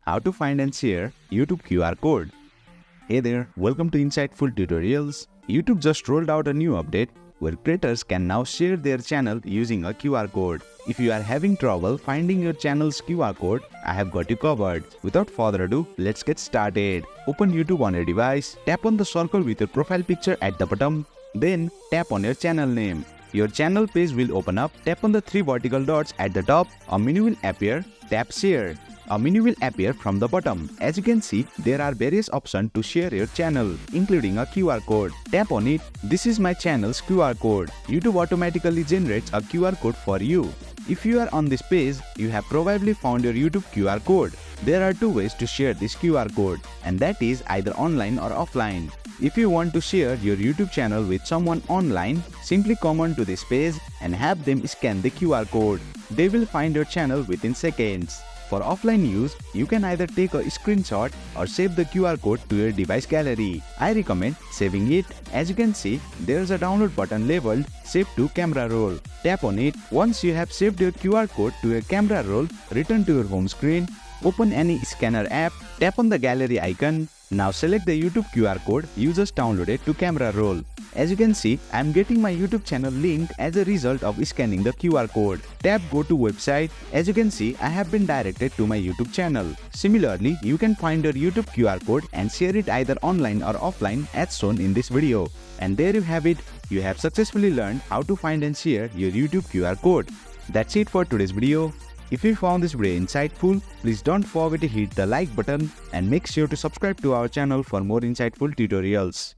how to find and share YouTube QR code. Hey there, welcome to Insightful Tutorials. YouTube just rolled out a new update where creators can now share their channel using a QR code. If you are having trouble finding your channel's QR code, I have got you covered. Without further ado, let's get started. Open YouTube on your device, tap on the circle with your profile picture at the bottom, then tap on your channel name. Your channel page will open up. Tap on the three vertical dots at the top. A menu will appear. Tap share. A menu will appear from the bottom. As you can see, there are various options to share your channel, including a QR code. Tap on it. This is my channel's QR code. YouTube automatically generates a QR code for you. If you are on this page, you have probably found your YouTube QR code. There are two ways to share this QR code, and that is either online or offline. If you want to share your YouTube channel with someone online, simply come on to this page and have them scan the QR code. They will find your channel within seconds. For offline use, you can either take a screenshot or save the QR code to your device gallery. I recommend saving it. As you can see, there is a download button labeled Save to Camera Roll. Tap on it. Once you have saved your QR code to your camera roll, return to your home screen. Open any scanner app. Tap on the gallery icon. Now select the YouTube QR code you just downloaded to camera roll. As you can see, I am getting my YouTube channel link as a result of scanning the QR code. Tap Go to Website. As you can see, I have been directed to my YouTube channel. Similarly, you can find your YouTube QR code and share it either online or offline as shown in this video. And there you have it. You have successfully learned how to find and share your YouTube QR code. That's it for today's video. If you found this video insightful, please don't forget to hit the like button and make sure to subscribe to our channel for more insightful tutorials.